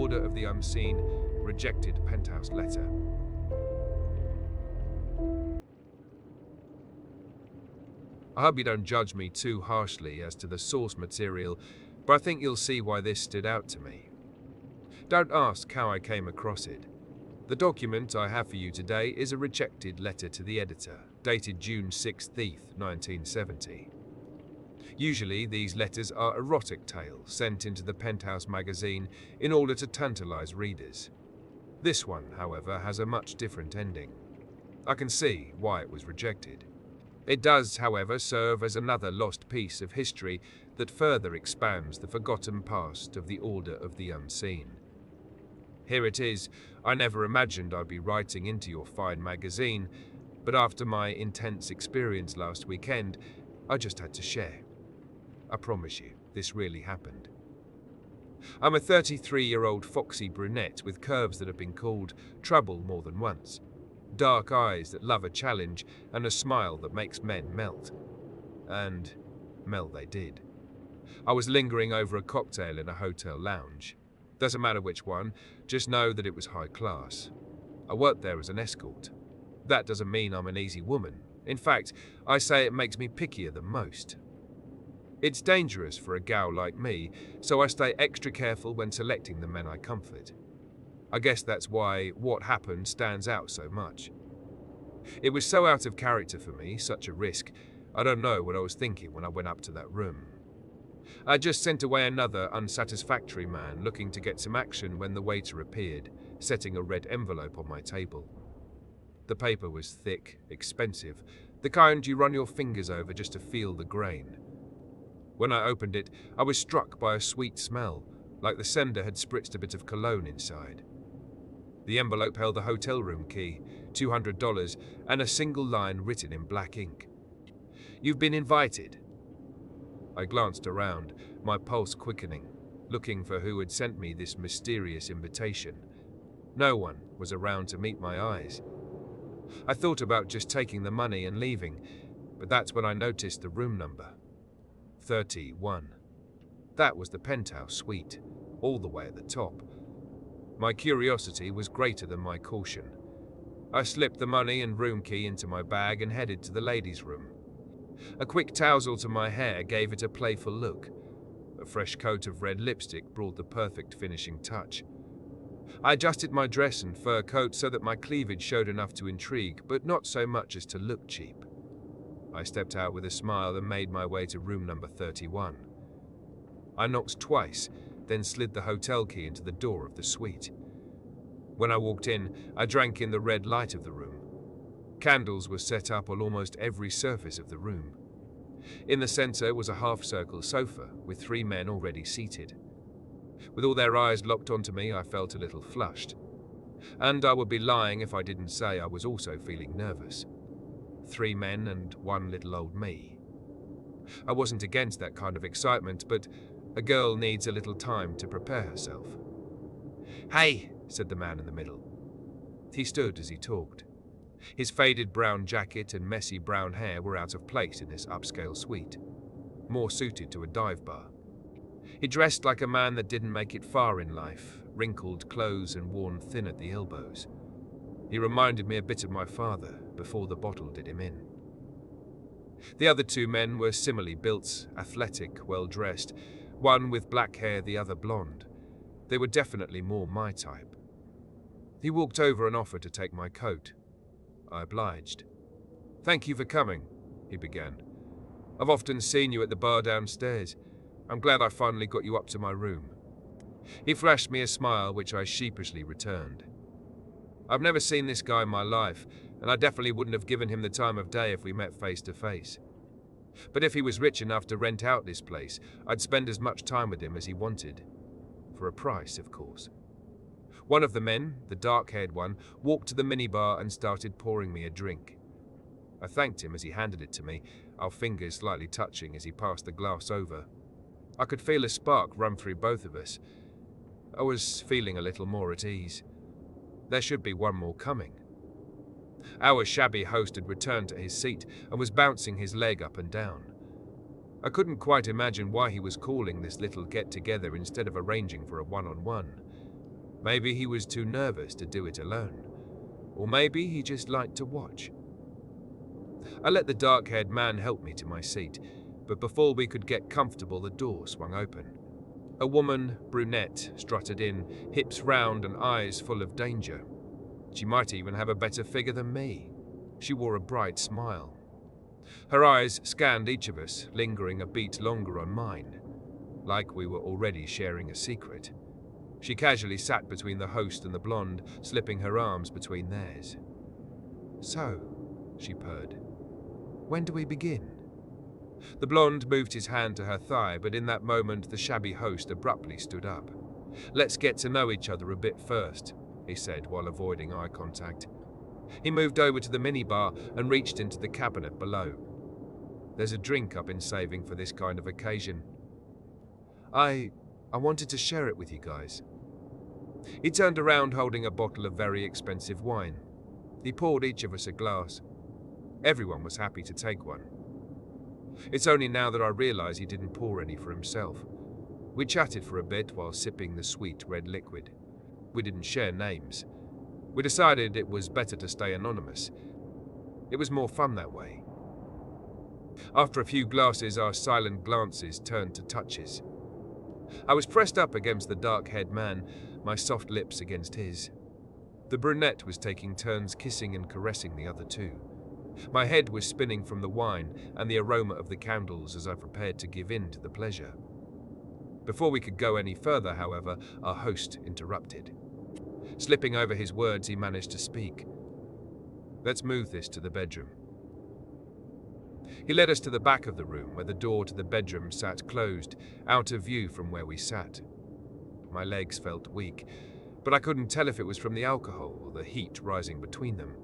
Order of the Unseen rejected Penthouse letter. I hope you don't judge me too harshly as to the source material, but I think you'll see why this stood out to me. Don't ask how I came across it. The document I have for you today is a rejected letter to the editor, dated June 16th, 1970. Usually, these letters are erotic tales sent into the Penthouse magazine in order to tantalize readers. This one, however, has a much different ending. I can see why it was rejected. It does, however, serve as another lost piece of history that further expands the forgotten past of the Order of the Unseen. Here it is. I never imagined I'd be writing into your fine magazine, but after my intense experience last weekend, I just had to share. I promise you, this really happened. I'm a 33-year-old foxy brunette with curves that have been called trouble more than once, dark eyes that love a challenge, and a smile that makes men melt. And melt they did. I was lingering over a cocktail in a hotel lounge. Doesn't matter which one, just know that it was high class. I worked there as an escort. That doesn't mean I'm an easy woman. In fact, I say it makes me pickier than most. It's dangerous for a gal like me, so I stay extra careful when selecting the men I comfort. I guess that's why what happened stands out so much. It was so out of character for me, such a risk. I don't know what I was thinking when I went up to that room. I just sent away another unsatisfactory man looking to get some action when the waiter appeared, setting a red envelope on my table. The paper was thick, expensive, the kind you run your fingers over just to feel the grain. When I opened it, I was struck by a sweet smell, like the sender had spritzed a bit of cologne inside. The envelope held the hotel room key, $200, and a single line written in black ink. "You've been invited." I glanced around, my pulse quickening, looking for who had sent me this mysterious invitation. No one was around to meet my eyes. I thought about just taking the money and leaving, but that's when I noticed the room number. 31. That was the Penthouse suite, all the way at the top. My curiosity was greater than my caution. I slipped the money and room key into my bag and headed to the ladies' room. A quick tousle to my hair gave it a playful look. A fresh coat of red lipstick brought the perfect finishing touch. I adjusted my dress and fur coat so that my cleavage showed enough to intrigue, but not so much as to look cheap. I stepped out with a smile and made my way to room number 31. I knocked twice, then slid the hotel key into the door of the suite. When I walked in, I drank in the red light of the room. Candles were set up on almost every surface of the room. In the center was a half-circle sofa with 3 men already seated. With all their eyes locked onto me, I felt a little flushed. And I would be lying if I didn't say I was also feeling nervous. 3 men and 1 little old me. I wasn't against that kind of excitement, but a girl needs a little time to prepare herself. "Hey," said the man in the middle. He stood as he talked. His faded brown jacket and messy brown hair were out of place in this upscale suite, more suited to a dive bar. He dressed like a man that didn't make it far in life, wrinkled clothes and worn thin at the elbows. He reminded me a bit of my father before the bottle did him in. The other 2 men were similarly built, athletic, well-dressed, one with black hair, the other blonde. They were definitely more my type. He walked over and offered to take my coat. I obliged. "Thank you for coming," he began. "I've often seen you at the bar downstairs. I'm glad I finally got you up to my room." He flashed me a smile, which I sheepishly returned. I've never seen this guy in my life, and I definitely wouldn't have given him the time of day if we met face to face. But if he was rich enough to rent out this place, I'd spend as much time with him as he wanted. For a price, of course. One of the men, the dark-haired one, walked to the minibar and started pouring me a drink. I thanked him as he handed it to me, our fingers slightly touching as he passed the glass over. I could feel a spark run through both of us. I was feeling a little more at ease. There should be one more coming. Our shabby host had returned to his seat and was bouncing his leg up and down. I couldn't quite imagine why he was calling this little get-together instead of arranging for a one-on-one. Maybe he was too nervous to do it alone. Or maybe he just liked to watch. I let the dark-haired man help me to my seat, but before we could get comfortable, the door swung open. A woman, brunette, strutted in, hips round and eyes full of danger. She might even have a better figure than me. She wore a bright smile. Her eyes scanned each of us, lingering a beat longer on mine, like we were already sharing a secret. She casually sat between the host and the blonde, slipping her arms between theirs. "So," she purred, "when do we begin?" The blonde moved his hand to her thigh, but in that moment the shabby host abruptly stood up. "Let's get to know each other a bit first," he said while avoiding eye contact. He moved over to the minibar and reached into the cabinet below. "There's a drink I've been saving for this kind of occasion. I wanted to share it with you guys." He turned around holding a bottle of very expensive wine. He poured each of us a glass. Everyone was happy to take one. It's only now that I realize he didn't pour any for himself. We chatted for a bit while sipping the sweet red liquid. We didn't share names. We decided it was better to stay anonymous. It was more fun that way. After a few glasses, our silent glances turned to touches. I was pressed up against the dark-haired man, my soft lips against his. The brunette was taking turns kissing and caressing the other two. My head was spinning from the wine and the aroma of the candles as I prepared to give in to the pleasure. Before we could go any further, however, our host interrupted. Slipping over his words, he managed to speak. "Let's move this to the bedroom." He led us to the back of the room, where the door to the bedroom sat closed, out of view from where we sat. My legs felt weak, but I couldn't tell if it was from the alcohol or the heat rising between them.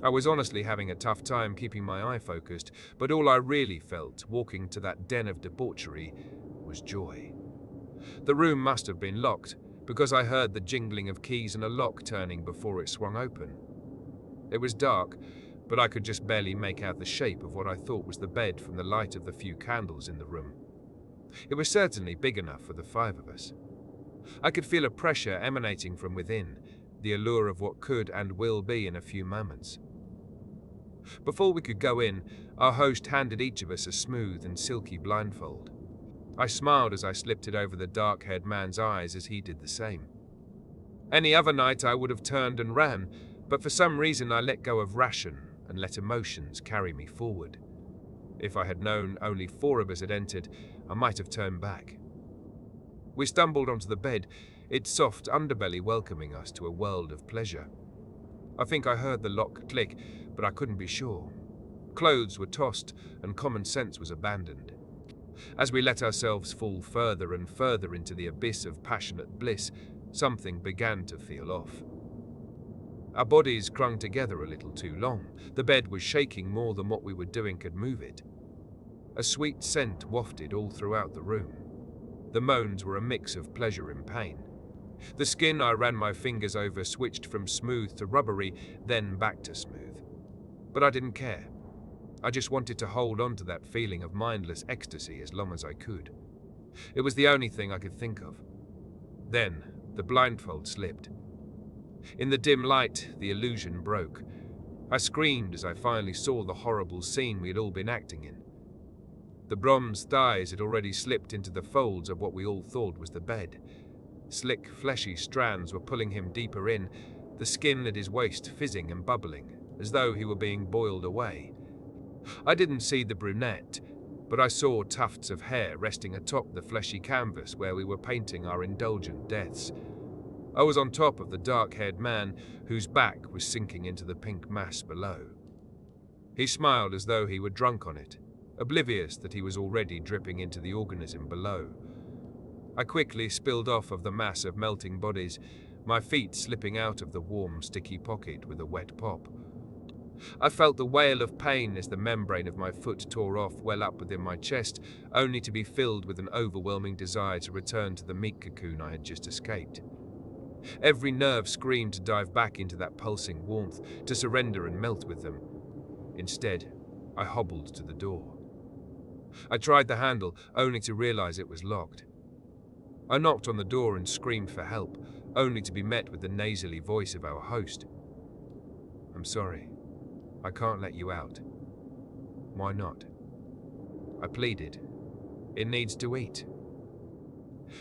I was honestly having a tough time keeping my eye focused, but all I really felt, walking to that den of debauchery, was joy. The room must have been locked, because I heard the jingling of keys and a lock turning before it swung open. It was dark, but I could just barely make out the shape of what I thought was the bed from the light of the few candles in the room. It was certainly big enough for the five of us. I could feel a pressure emanating from within, the allure of what could and will be in a few moments. Before we could go in, our host handed each of us a smooth and silky blindfold. I smiled as I slipped it over the dark-haired man's eyes as he did the same. Any other night I would have turned and ran, but for some reason I let go of ration and let emotions carry me forward. If I had known only 4 of us had entered, I might have turned back. We stumbled onto the bed, its soft underbelly welcoming us to a world of pleasure. I think I heard the lock click, but I couldn't be sure. Clothes were tossed and common sense was abandoned. As we let ourselves fall further and further into the abyss of passionate bliss, something began to feel off. Our bodies clung together a little too long. The bed was shaking more than what we were doing could move it. A sweet scent wafted all throughout the room. The moans were a mix of pleasure and pain. The skin I ran my fingers over switched from smooth to rubbery, then back to smooth. But I didn't care. I just wanted to hold on to that feeling of mindless ecstasy as long as I could. It was the only thing I could think of. Then, the blindfold slipped. In the dim light, the illusion broke. I screamed as I finally saw the horrible scene we had all been acting in. The bronze thighs had already slipped into the folds of what we all thought was the bed. Slick, fleshy strands were pulling him deeper in, the skin at his waist fizzing and bubbling, as though he were being boiled away. I didn't see the brunette, but I saw tufts of hair resting atop the fleshy canvas where we were painting our indulgent deaths. I was on top of the dark-haired man, whose back was sinking into the pink mass below. He smiled as though he were drunk on it, oblivious that he was already dripping into the organism below. I quickly spilled off of the mass of melting bodies, my feet slipping out of the warm, sticky pocket with a wet pop. I felt the wail of pain as the membrane of my foot tore off well up within my chest, only to be filled with an overwhelming desire to return to the meat cocoon I had just escaped. Every nerve screamed to dive back into that pulsing warmth, to surrender and melt with them. Instead, I hobbled to the door. I tried the handle, only to realize it was locked. I knocked on the door and screamed for help, only to be met with the nasally voice of our host. "I'm sorry. I can't let you out." "Why not?" I pleaded. "It needs to eat."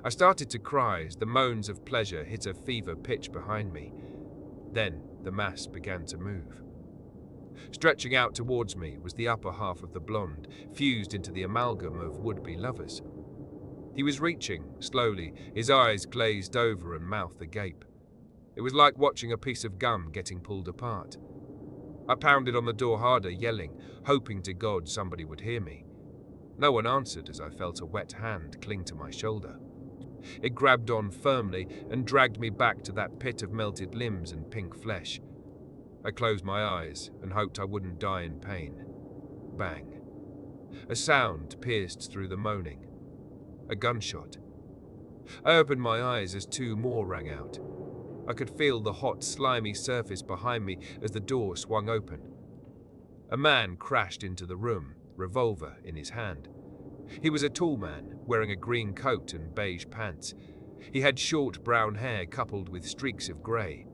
I started to cry as the moans of pleasure hit a fever pitch behind me. Then the mass began to move. Stretching out towards me was the upper half of the blonde, fused into the amalgam of would-be lovers. He was reaching, slowly, his eyes glazed over and mouth agape. It was like watching a piece of gum getting pulled apart. I pounded on the door harder, yelling, hoping to God somebody would hear me. No one answered as I felt a wet hand cling to my shoulder. It grabbed on firmly and dragged me back to that pit of melted limbs and pink flesh. I closed my eyes and hoped I wouldn't die in pain. Bang. A sound pierced through the moaning. A gunshot. I opened my eyes as two more rang out. I could feel the hot, slimy surface behind me as the door swung open. A man crashed into the room, revolver in his hand. He was a tall man, wearing a green coat and beige pants. He had short brown hair coupled with streaks of grey.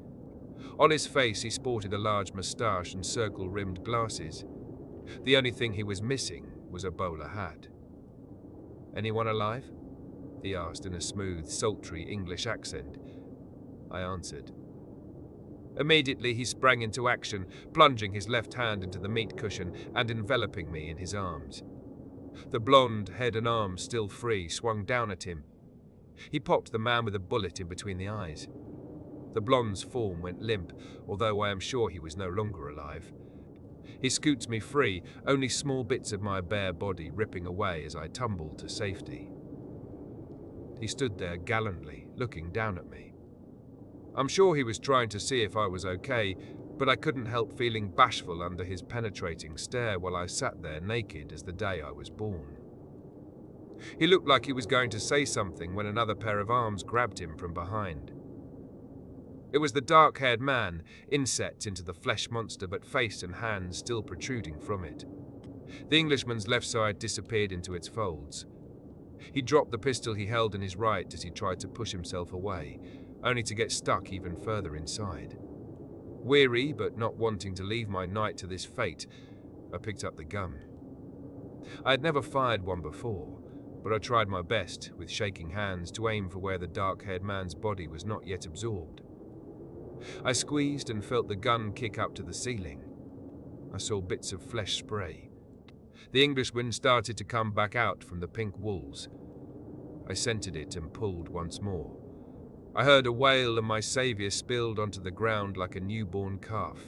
On his face he sported a large moustache and circle-rimmed glasses. The only thing he was missing was a bowler hat. "Anyone alive?" he asked in a smooth, sultry English accent. I answered. Immediately he sprang into action, plunging his left hand into the meat cushion and enveloping me in his arms. The blonde, head and arms still free, swung down at him. He popped the man with a bullet in between the eyes. The blonde's form went limp, although I am sure he was no longer alive. He scoots me free, only small bits of my bare body ripping away as I tumbled to safety. He stood there gallantly, looking down at me. I'm sure he was trying to see if I was okay, but I couldn't help feeling bashful under his penetrating stare while I sat there naked as the day I was born. He looked like he was going to say something when another pair of arms grabbed him from behind. It was the dark-haired man, inset into the flesh monster, but face and hands still protruding from it. The Englishman's left side disappeared into its folds. He dropped the pistol he held in his right as he tried to push himself away, only to get stuck even further inside. Weary, but not wanting to leave my night to this fate, I picked up the gun. I had never fired one before, but I tried my best, with shaking hands, to aim for where the dark-haired man's body was not yet absorbed. I squeezed and felt the gun kick up to the ceiling. I saw bits of flesh spray. The Englishman started to come back out from the pink walls. I scented it and pulled once more. I heard a wail and my saviour spilled onto the ground like a newborn calf.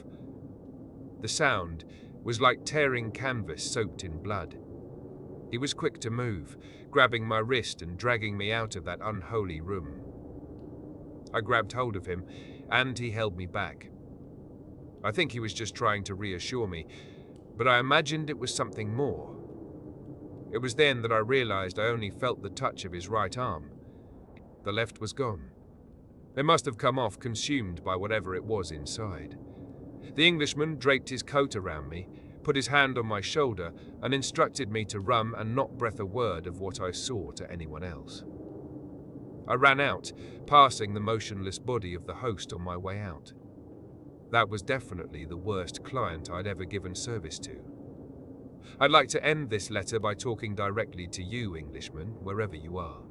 The sound was like tearing canvas soaked in blood. He was quick to move, grabbing my wrist and dragging me out of that unholy room. I grabbed hold of him, and he held me back. I think he was just trying to reassure me, but I imagined it was something more. It was then that I realized I only felt the touch of his right arm. The left was gone. It must have come off, consumed by whatever it was inside. The Englishman draped his coat around me, put his hand on my shoulder, and instructed me to run and not breath a word of what I saw to anyone else. I ran out, passing the motionless body of the host on my way out. That was definitely the worst client I'd ever given service to. I'd like to end this letter by talking directly to you, Englishman, wherever you are.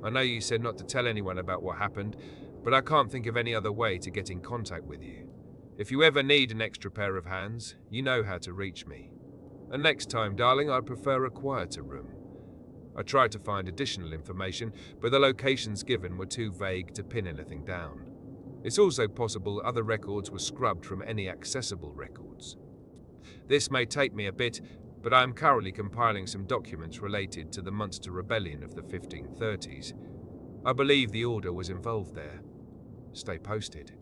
I know you said not to tell anyone about what happened, but I can't think of any other way to get in contact with you. If you ever need an extra pair of hands, you know how to reach me. And next time, darling, I'd prefer a quieter room. I tried to find additional information, but the locations given were too vague to pin anything down. It's also possible other records were scrubbed from any accessible records. This may take me a bit, but I am currently compiling some documents related to the Munster Rebellion of the 1530s. I believe the Order was involved there. Stay posted.